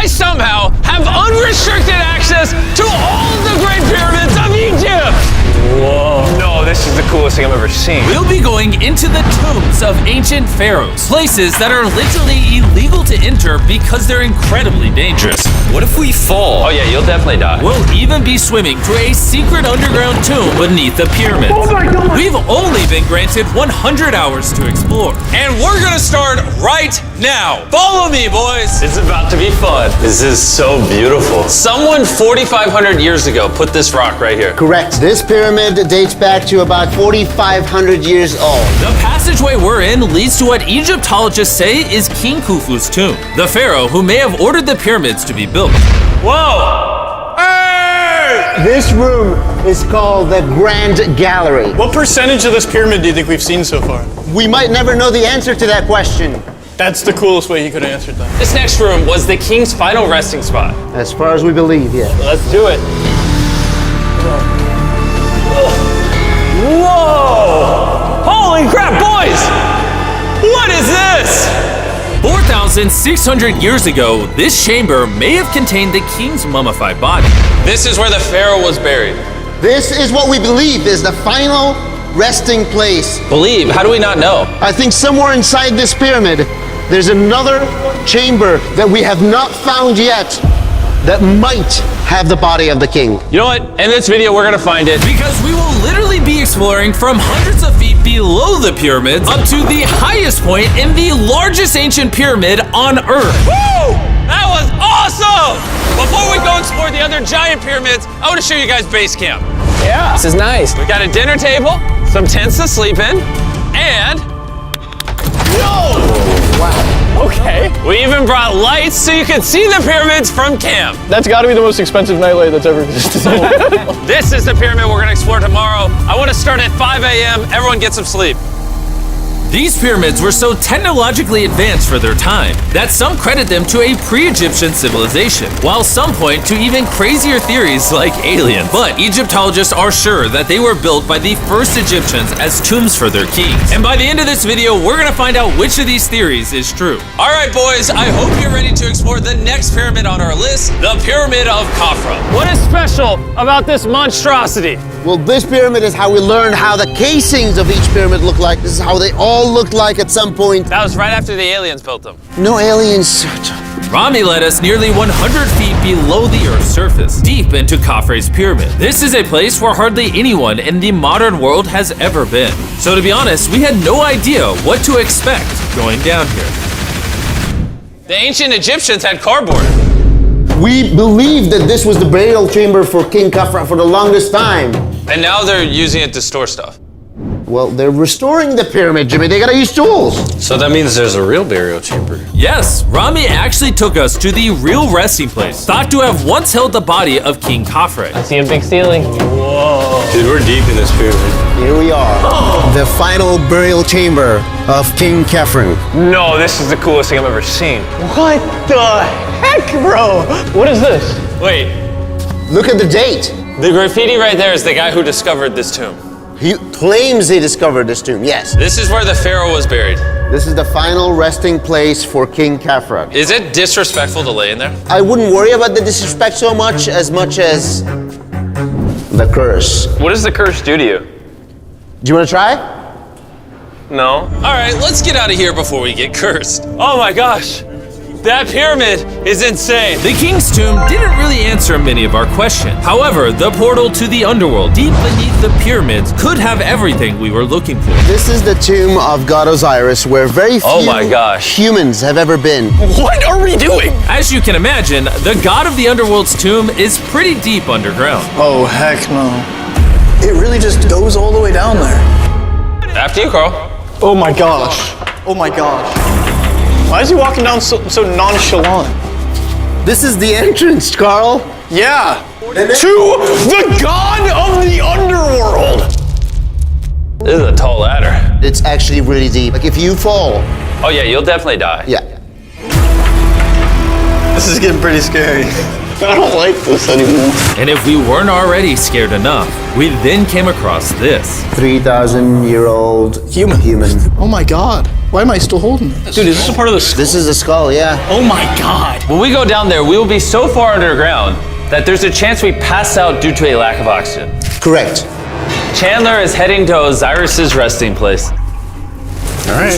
somehow have unrestricted access to all of the Great Pyramids of Egypt. Whoa. No, this is the coolest thing I've ever seen. We'll be going into the tombs of ancient pharaohs, places that are literally illegal to enter because they're incredibly dangerous. What if we fall? Oh yeah, you'll definitely die. We'll even be swimming to a secret underground tomb beneath the pyramids. Oh my God. We've only been granted 100 hours to explore. And we're gonna start right now. Follow me, boys. It's about to be fun. This is so beautiful. Someone 4,500 years ago put this rock right here. Correct. This pyramid dates back to about 4,500 years old. The passageway we're in leads to what Egyptologists say is King Khufu's tomb, the pharaoh who may have ordered the pyramids to be built. Whoa! Hey! This room is called the Grand Gallery. What percentage of this pyramid do you think we've seen so far? We might never know the answer to that question. That's the coolest way he could have answered that. This next room was the king's final resting spot. As far as we believe, yeah. Let's do it. Whoa! Holy crap, boys! What is this? 4,600 years ago, this chamber may have contained the king's mummified body. This is where the pharaoh was buried. This is what we believe is the final resting place. Believe? How do we not know? I think somewhere inside this pyramid, there's another chamber that we have not found yet that might have the body of the king. You know what? In this video, we're gonna find it. Because we will literally be exploring from hundreds of feet below the pyramids up to the highest point in the largest ancient pyramid on Earth. Woo! That was awesome! Before we go explore the other giant pyramids, I want to show you guys base camp. Yeah. This is nice. We got a dinner table, some tents to sleep in, and Okay. we even brought lights so you can see the pyramids from camp. That's got to be the most expensive nightlight that's ever existed. This is the pyramid we're gonna explore tomorrow. I want to start at 5 a.m. Everyone get some sleep. These pyramids were so technologically advanced for their time that some credit them to a pre-Egyptian civilization, while some point to even crazier theories like aliens. But Egyptologists are sure that they were built by the first Egyptians as tombs for their kings. And by the end of this video, we're gonna find out which of these theories is true. All right, boys, I hope you're ready to explore the next pyramid on our list, the Pyramid of Khafre. What is special about this monstrosity? Well, this pyramid is how we learned how the casings of each pyramid look like. This is how they all looked like at some point. That was right after the aliens built them. No aliens. Rami led us nearly 100 feet below the Earth's surface, deep into Khafre's pyramid. This is a place where hardly anyone in the modern world has ever been. So to be honest, we had no idea what to expect going down here. The ancient Egyptians had cardboard. We believe that this was the burial chamber for King Khafre for the longest time. And now they're using it to store stuff. Well, they're restoring the pyramid, Jimmy. They gotta use tools. So that means there's a real burial chamber. Yes, Rami actually took us to the real resting place, thought to have once held the body of King Khafre. I see a big ceiling. Whoa. Dude, we're deep in this pyramid. Here we are. The final burial chamber of King Khafre. No, this is the coolest thing I've ever seen. What the heck, bro? What is this? Wait, Look at the date. the graffiti right there is the guy who discovered this tomb. He claims he discovered this tomb, yes. This is where the pharaoh was buried. This is the final resting place for King Khafre. Is it disrespectful to lay in there? I wouldn't worry about the disrespect so much as the curse. What does the curse do to you? Do you want to try? No. All right, let's get out of here before we get cursed. Oh my gosh, that pyramid is insane. The king's tomb didn't really answer many of our questions. However, the portal to the underworld deep beneath the pyramids could have everything we were looking for. This is the tomb of God Osiris, where very few Oh my gosh. humans have ever been. What are we doing? As you can imagine, the god of the underworld's tomb is pretty deep underground. Oh, heck no. It really just goes all the way down there. After you, Carl. Oh my gosh. Oh my gosh. Why is he walking down so nonchalant? This is the entrance, Carl. Yeah. To the god of the underworld. This is a tall ladder. It's actually really deep. Like if you fall, Oh yeah, you'll definitely die. yeah. This is getting pretty scary. I don't like this anymore. And if we weren't already scared enough, we then came across this. 3,000-year-old human. Oh my god. Why am I still holding it? Dude, is this a part of the skull? This is the skull, yeah. Oh my god. When we go down there, we will be so far underground that there's a chance we pass out due to a lack of oxygen. Correct. Chandler is heading to Osiris's resting place. All right,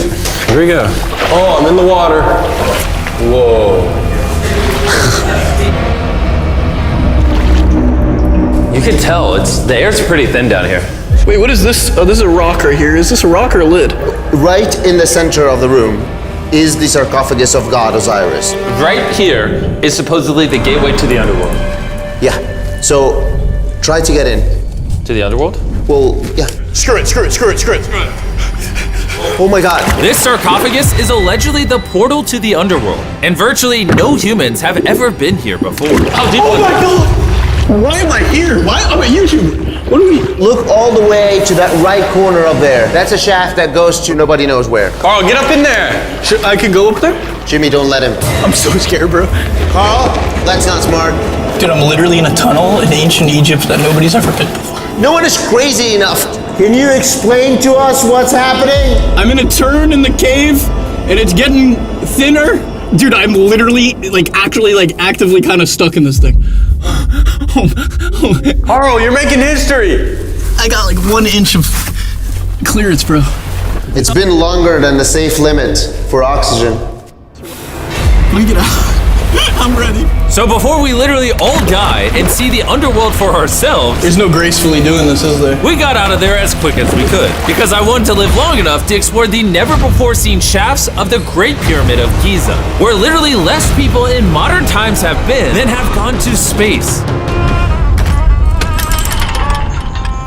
here we go. Oh, I'm in the water. Whoa. You can tell, the air's pretty thin down here. Wait, what is this? Oh, this is a rock right here. Is this a rock or a lid? Right in the center of the room is the sarcophagus of God Osiris. Right here is supposedly the gateway to the underworld. Yeah. So try to get in. To the underworld? Well, yeah. Screw it. Oh my god. This sarcophagus is allegedly the portal to the underworld, and virtually no humans have ever been here before. How deep Oh was my it? god. Why am I here? Why? I'm a YouTuber. What do we? Look all the way to that right corner up there. That's a shaft that goes to nobody knows where. Carl, get up in there! I could go up there? Jimmy, don't let him. I'm so scared, bro. Carl, that's not smart. Dude, I'm literally in a tunnel in ancient Egypt that nobody's ever been before. No one is crazy enough. Can you explain to us what's happening? I'm in a turn in the cave, and it's getting thinner. Dude, I'm literally, actively kind of stuck in this thing. Carl, you're making history! I got like 1 inch of clearance, bro. It's been longer than the safe limit for oxygen. Let me get out. I'm ready. So before we literally all die and see the underworld for ourselves, There's no gracefully doing this, is there? we got out of there as quick as we could, because I wanted to live long enough to explore the never-before-seen shafts of the Great Pyramid of Giza, where literally less people in modern times have been than have gone to space.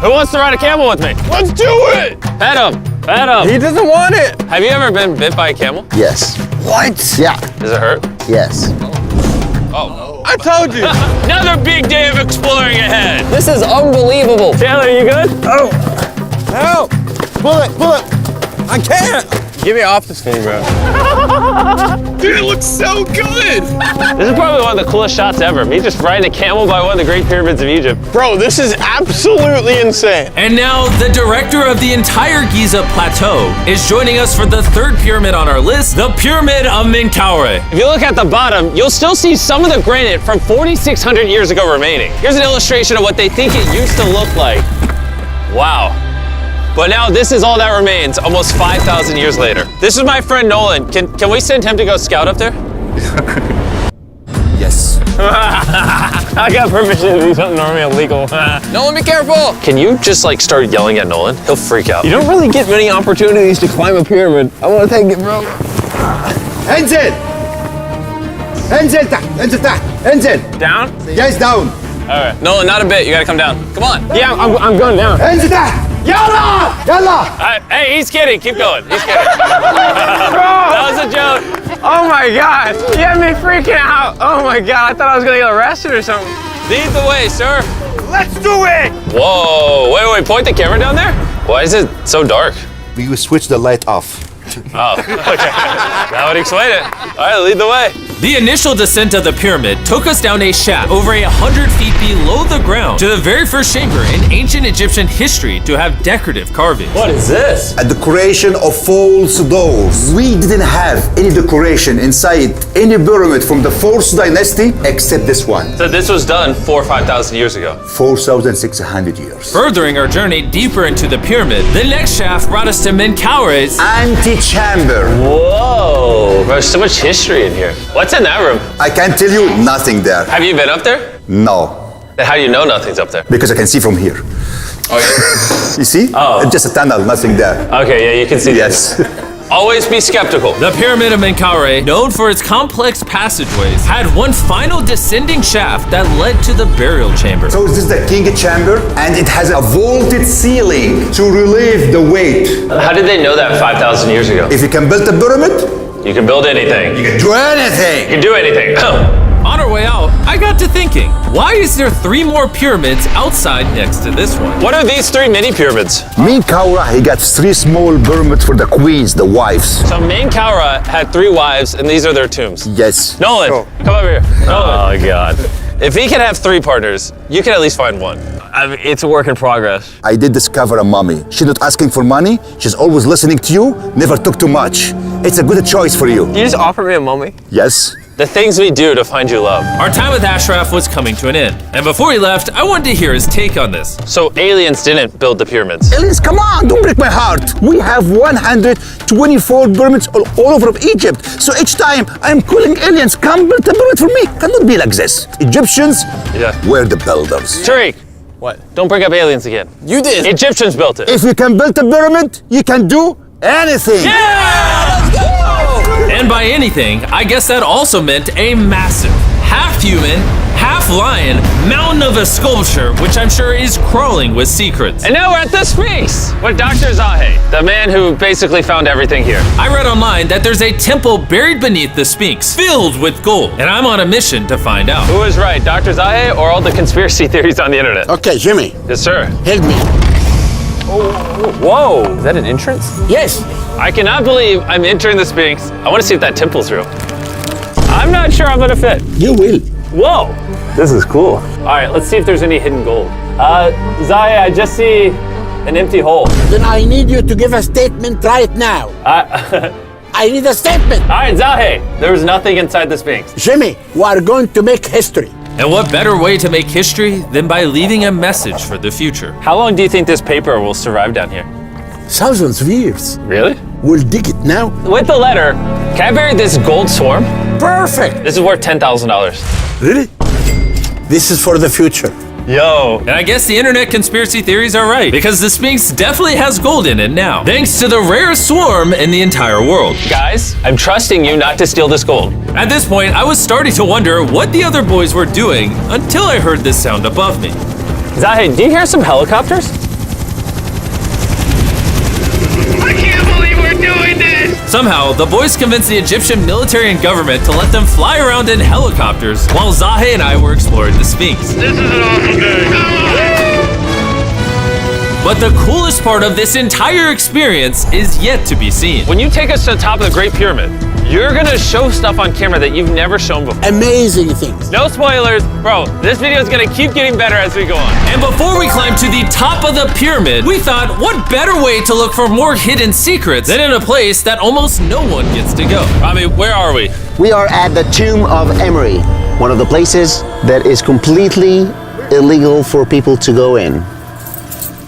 Who wants to ride a camel with me? Let's do it! Pet him! Pet him! He doesn't want it. Have you ever been bit by a camel? Yes. What? Yeah. Does it hurt? Yes. I told you. Another big day of exploring ahead! This is unbelievable. Chandler, you good? Oh. Help. Pull it. I can't. Get me off this thing, bro. Dude, it looks so good. This is probably one of the coolest shots ever. Me just riding a camel by one of the Great Pyramids of Egypt. Bro, this is absolutely insane. And now, the director of the entire Giza Plateau is joining us for the third pyramid on our list, the Pyramid of Menkaure. If you look at the bottom, you'll still see some of the granite from 4,600 years ago remaining. Here's an illustration of what they think it used to look like. Wow. But now this is all that remains, almost 5,000 years later. This is my friend Nolan. Can we send him to go scout up there? Yes. I got permission to do something normally illegal. Nolan, be careful. Can you just start yelling at Nolan? He'll freak out. You don't really get many opportunities to climb a pyramid. I want to take it, bro. انزل. انزل تحت. انزل تحت. انزل. Down? Yes, down. All right. Nolan, not a bit. You gotta come down. Come on. Yeah, I'm going down. انزل تحت. يلا. يلا. Hey, he's kidding. Keep going. He's kidding. That was a joke. Oh my God. You had me freaking out. Oh my God. I thought I was going to get arrested or something. Lead the way, sir. Let's do it. Whoa. Wait. Point the camera down there. Why is it so dark? We will switch the light off. Oh, okay. That would explain it. All right, lead the way. The initial descent of the pyramid took us down a shaft over 100 feet below the ground to the very first chamber in ancient Egyptian history to have decorative carvings. What is this? A decoration of false doors. We didn't have any decoration inside any pyramid from the 4th dynasty except this one. So this was done 4,000 or 5,000 years ago. 4,600 years. Furthering our journey deeper into the pyramid, the next shaft brought us to Menkaure's Antechamber. Whoa, there's so much history in here. What's in that room? I can tell you nothing there. Have you been up there? No, Then how do you know nothing's up there? because I can see from here. Oh, yeah. You see? Oh. It's just a tunnel, nothing there. Okay, yeah, you can see Yes. Always be skeptical. The Pyramid of Menkaure, known for its complex passageways, had one final descending shaft that led to the burial chamber. So this is the king chamber, and it has a vaulted ceiling to relieve the weight. How did they know that 5,000 years ago? If you can build a pyramid, You can build anything. you can do anything. You can do anything. On our way out, I got to thinking, why is there 3 more pyramids outside next to this one? What are these 3 mini pyramids? Menkaure, he got 3 small pyramids for the queens, the wives. So Menkaure had 3 wives, and these are their tombs. Yes. Nolan, come over here. Nolan. Oh, God. If he can have 3 partners, you can at least find one. I mean, it's a work in progress. I did discover a mummy. She's not asking for money. She's always listening to you. Never took too much. It's a good choice for you. You just offered me a mummy? Yes. The things we do to find you love. Our time with Ashraf was coming to an end, and before he left, I wanted to hear his take on this. So aliens didn't build the pyramids. Aliens, come on, don't break my heart. We have 124 pyramids all over Egypt. So each time I'm calling aliens, come build a pyramid for me. Cannot be like this. Egyptians were the builders. Tariq, What? don't bring up aliens again. You did. Egyptians built it. If you can build a pyramid, you can do anything. And by anything, I guess that also meant a massive, half-human, half-lion mountain of a sculpture, which I'm sure is crawling with secrets. And now we're at the Sphinx with Dr. Zahe, the man who basically found everything here. I read online that there's a temple buried beneath the Sphinx, filled with gold, and I'm on a mission to find out. Who is right, Dr. Zahe or all the conspiracy theories on the internet? Okay, Jimmy, Yes, sir. help me. Whoa, is that an entrance? Yes. I cannot believe I'm entering the Sphinx. I want to see if that temple's real. I'm not sure I'm gonna fit. You will. Whoa, this is cool. All right, let's see if there's any hidden gold. Zahe, I just see an empty hole. Then I need you to give a statement right now. I need a statement. All right, Zahe, there was nothing inside the Sphinx. Jimmy, we are going to make history. And what better way to make history than by leaving a message for the future? How long do you think this paper will survive down here? Thousands of years. Really? We'll dig it now. With the letter, can I bury this gold swarm? Perfect. This is worth $10,000. Really? This is for the future. Yo. And I guess the internet conspiracy theories are right, because the Sphinx definitely has gold in it now, thanks to the rarest swarm in the entire world. Guys, I'm trusting you not to steal this gold. At this point, I was starting to wonder what the other boys were doing until I heard this sound above me. Zahe, do you hear some helicopters? I can't believe we're doing this! Somehow, the boys convinced the Egyptian military and government to let them fly around in helicopters while Zahe and I were exploring the Sphinx. This is an awesome day. But the coolest part of this entire experience is yet to be seen. When you take us to the top of the Great Pyramid, you're gonna show stuff on camera that you've never shown before. Amazing things. No spoilers, bro. This video is gonna keep getting better as we go on. And before we climb to the top of the pyramid, we thought, what better way to look for more hidden secrets than in a place that almost no one gets to go? Rami, where are we? We are at the tomb of Emery, one of the places that is completely illegal for people to go in.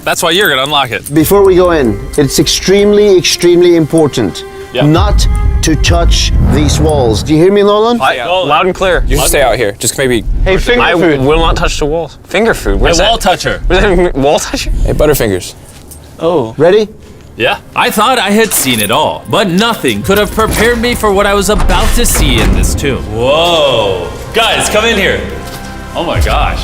That's why you're gonna unlock it. Before we go in, it's extremely important not to touch these walls. Do you hear me, Nolan? Loud and clear. You should stay out here. Just maybe. Hey, finger food. I will not touch the walls. Finger food. What's Wall that? toucher. What does that mean? Wall toucher? Hey, Butterfingers. Oh. Ready? Yeah. I thought I had seen it all, but nothing could have prepared me for what I was about to see in this tomb. Whoa. Guys, come in here. Oh my gosh.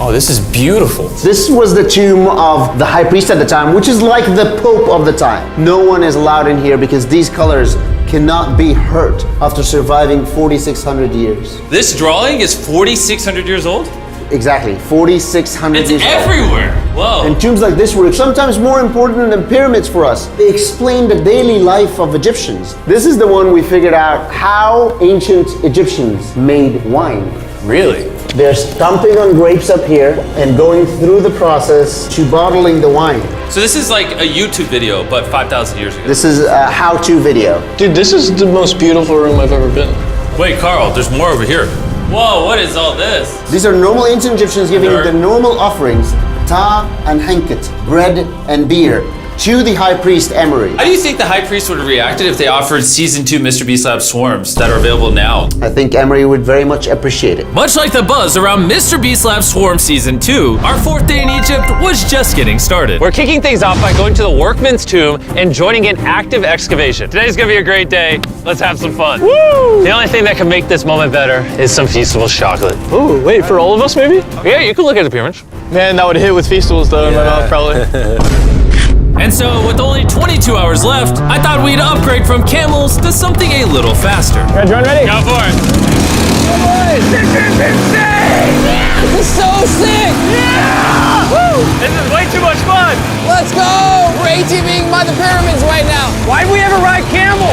Oh, this is beautiful. This was the tomb of the high priest at the time, which is like the pope of the time. No one is allowed in here because these colors cannot be hurt after surviving 4,600 years. This drawing is 4,600 years old? Exactly, 4,600 It's years old. everywhere. Whoa. And tombs like this were sometimes more important than pyramids for us. They explain the daily life of Egyptians. This is the one we figured out how ancient Egyptians made wine. Really? They're stomping on grapes up here and going through the process to bottling the wine. So this is like a YouTube video, but 5,000 years ago. This is a how-to video. Dude, this is the most beautiful room I've ever been. Wait, Carl, there's more over here. Whoa, what is all this? These are normal ancient Egyptians giving Nerd. the normal offerings, ta and henket, bread and beer, to the high priest Emery. How do you think the high priest would have reacted if they offered Season 2 MrBeast Lab swarms that are available now? I think Emery would very much appreciate it. Much like the buzz around MrBeast Lab Swarm Season 2, our 4th day in Egypt was just getting started. We're kicking things off by going to the workman's tomb and joining an active excavation. Today's gonna be a great day. Let's have some fun. Woo! The only thing that can make this moment better is some Feastables chocolate. Ooh, wait, for all of us maybe? Yeah, you can look at the pyramids. Man, that would hit with Feastables though in my mouth probably. And so, with only 22 hours left, I thought we'd upgrade from camels to something a little faster. Everyone ready? Go for it. This is insane! This is so sick! Yeah! Woo! This is way too much fun. Let's go! We're ATVing by the pyramids right now. Why'd we ever ride camel?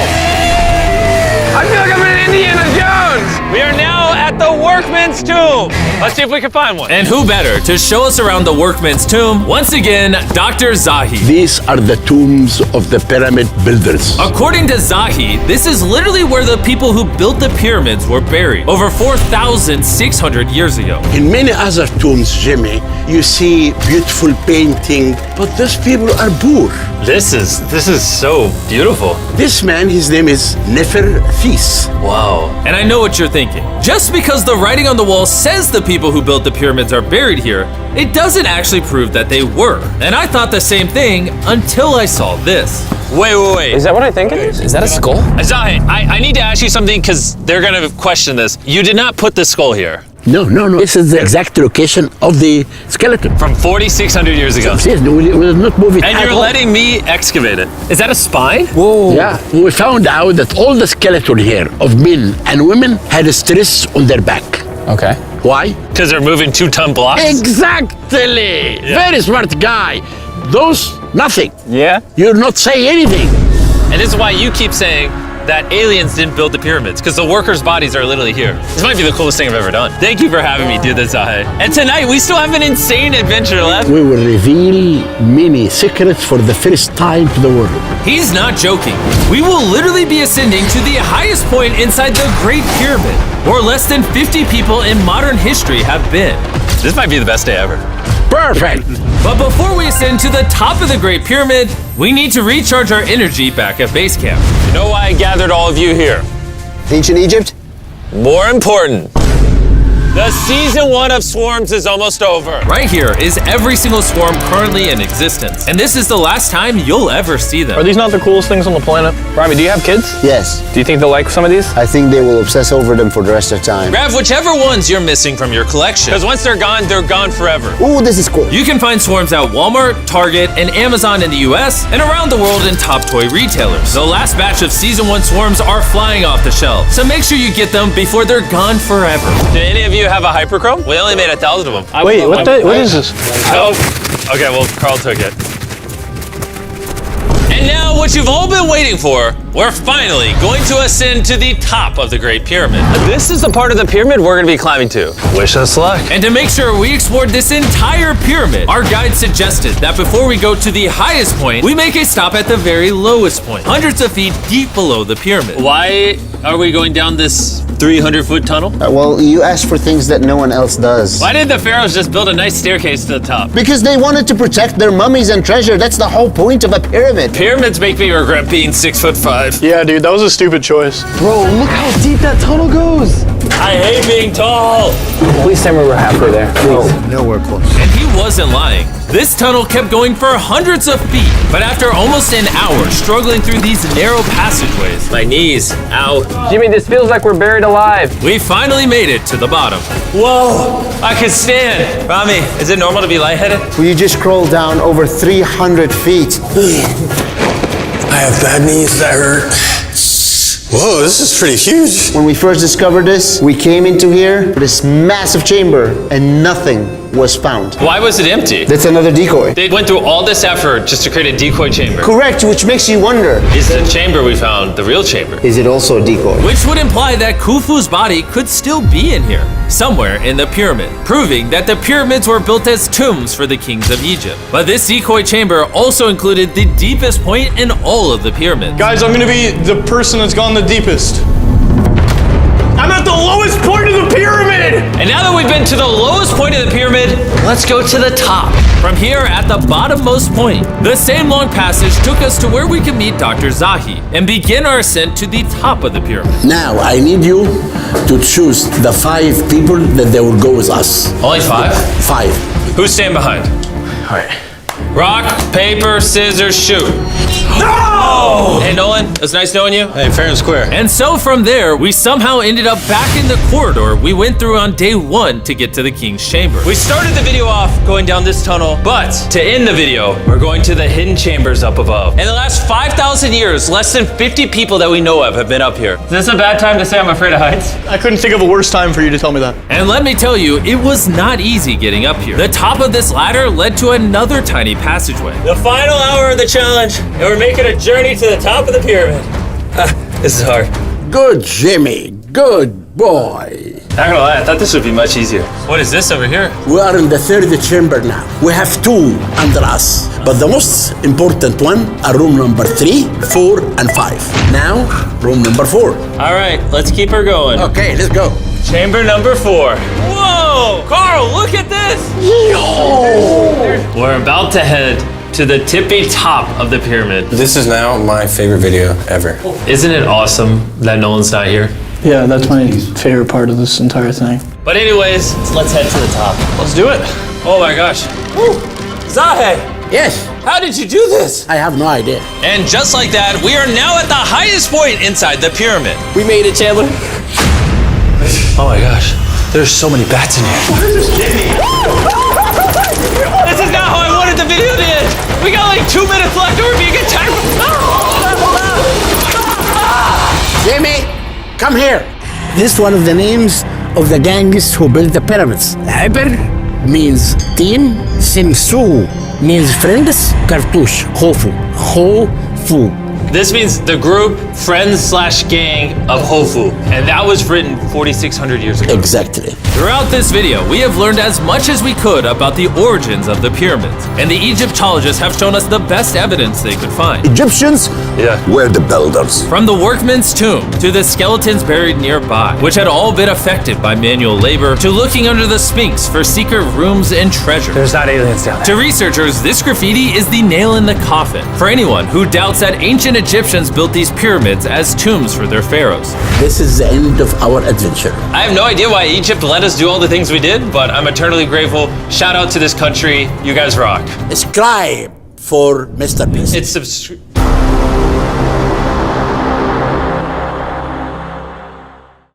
I feel like I'm in Indiana Jones. We are now at the workman's tomb. Let's see if we can find one. And who better to show us around the workman's tomb? Once again, Dr. Zahi. These are the tombs of the pyramid builders. According to Zahi, this is literally where the people who built the pyramids were buried over 4,600 years ago. In many other tombs, Jimmy, you see beautiful painting, but those people are poor. This is so beautiful. This man, his name is Neferfis. Wow. And I know what you're thinking. Just because the writing on the wall says the people who built the pyramids are buried here, it doesn't actually prove that they were. And I thought the same thing until I saw this. Wait. Is that what I think it is? Is that a skull? Zahi, I need to ask you something because they're gonna question this. You did not put the skull here. No. This is the exact location of the skeleton. From 4,600 years ago. Yes, we will not move it And at you're all. letting me excavate it. Is that a spine? Whoa. Yeah, we found out that all the skeleton here of men and women had a stress on their back. Okay. Why? Because they're moving 2-ton blocks? Exactly! Very smart guy. Those, nothing. Yeah? You're not saying anything. And this is why you keep saying that aliens didn't build the pyramids, because the workers' bodies are literally here. This might be the coolest thing I've ever done. Thank you for having me do this, Zahi. And tonight, we still have an insane adventure left. We will reveal many secrets for the first time to the world. He's not joking. We will literally be ascending to the highest point inside the Great Pyramid, where less than 50 people in modern history have been. This might be the best day ever. Perfect! But before we ascend to the top of the Great Pyramid, we need to recharge our energy back at base camp. You know why I gathered all of you here? Ancient Egypt? More important, the season 1 of Swarms is almost over. Right here is every single swarm currently in existence, and this is the last time you'll ever see them. Are these not the coolest things on the planet? Robbie, do you have kids? Yes. Do you think they'll like some of these? I think they will obsess over them for the rest of time. Grab whichever ones you're missing from your collection, because once they're gone forever. Ooh, this is cool. You can find swarms at Walmart, Target, and Amazon in the US, and around the world in top toy retailers. The last batch of Season 1 swarms are flying off the shelf, so make sure you get them before they're gone forever. Do any of you have a hyperchrome? We only made 1,000 of them. Wait, what is this? Oh, okay, well, Carl took it. And now, what you've all been waiting for, we're finally going to ascend to the top of the Great Pyramid. This is the part of the pyramid we're gonna be climbing to. Wish us luck. And to make sure we explored this entire pyramid, our guide suggested that before we go to the highest point, we make a stop at the very lowest point, hundreds of feet deep below the pyramid. Why are we going down this 300-foot tunnel? Well, you asked for things that no one else does. Why did the pharaohs just build a nice staircase to the top? Because they wanted to protect their mummies and treasure. That's the whole point of a pyramid. Pyramids make me regret being 6'5". Yeah, dude, that was a stupid choice. Bro, look how deep that tunnel goes. I hate being tall. Please tell me we're halfway there. Please. Nowhere close. And he wasn't lying. This tunnel kept going for hundreds of feet, but after almost an hour struggling through these narrow passageways, My knees, ow. Jimmy, this feels like we're buried alive. we finally made it to the bottom. Whoa, I can stand. Rami, is it normal to be lightheaded? We just crawled down over 300 feet. I have bad knees that hurt. Whoa, this is pretty huge. When we first discovered this, we came into here, this massive chamber, and nothing was found. Why was it empty? That's another decoy. They went through all this effort just to create a decoy chamber. Correct, which makes you wonder, Is the chamber we found the real chamber? is it also a decoy? Which would imply that Khufu's body could still be in here, somewhere in the pyramid, proving that the pyramids were built as tombs for the kings of Egypt. But this decoy chamber also included the deepest point in all of the pyramids. Guys, I'm gonna be the person that's gone the deepest. I'm at the lowest point of the pyramid! And now that we've been to the lowest point of the pyramid, let's go to the top. From here at the bottommost point, the same long passage took us to where we could meet Dr. Zahi and begin our ascent to the top of the pyramid. Now, I need you to choose the 5 people that they will go with us. Only 5? 5. Who's staying behind? All right. Rock, paper, scissors, shoot. No! Hey, Nolan, it was nice knowing you. Hey, fair and square. And so from there, we somehow ended up back in the corridor we went through on day 1 to get to the king's chamber. We started the video off going down this tunnel, but to end the video, we're going to the hidden chambers up above. In the last 5,000 years, less than 50 people that we know of have been up here. Is this a bad time to say I'm afraid of heights? I couldn't think of a worse time for you to tell me that. And let me tell you, it was not easy getting up here. The top of this ladder led to another tiny passageway. The final hour of the challenge, and we're making a journey to the top of the pyramid. This is hard. Good, Jimmy. Good boy. Not gonna lie, I thought this would be much easier. What is this over here? We are in the third chamber now. We have two under us, but the most important one are room number 3, 4, and 5. Now, room number 4. All right, let's keep her going. Okay, let's go. Chamber number 4. Whoa! Carl, look at this! We're about to head to the tippy top of the pyramid. This is now my favorite video ever. Isn't it awesome that Nolan's not here? Yeah, that's my favorite part of this entire thing. But anyways, let's head to the top. Let's do it. Oh my gosh. Woo. Zahe, Yes, how did you do this? I have no idea. And just like that, we are now at the highest point inside the pyramid. We made it, Chandler. Oh my gosh. There's so many bats in here. This is not how I wanted the video to end. We got like 2 minutes left or we're being attacked. Jimmy, come here. This is one of the names of the gangs who built the pyramids. Hyper means team, Simsu means friends, Cartouche, Khufu, Khufu. This means the group, friends/gang of Khufu. And that was written 4,600 years ago. Exactly. Throughout this video, we have learned as much as we could about the origins of the pyramids. And the Egyptologists have shown us the best evidence they could find. Egyptians were the builders. From the workman's tomb, to the skeletons buried nearby, which had all been affected by manual labor, to looking under the Sphinx for secret rooms and treasure. There's not aliens down there. To researchers, this graffiti is the nail in the coffin for anyone who doubts that ancient Egyptians built these pyramids as tombs for their pharaohs. This is the end of our adventure. I have no idea why Egypt let us do all the things we did, but I'm eternally grateful. Shout out to this country. You guys rock. Subscribe for MrBeast. It's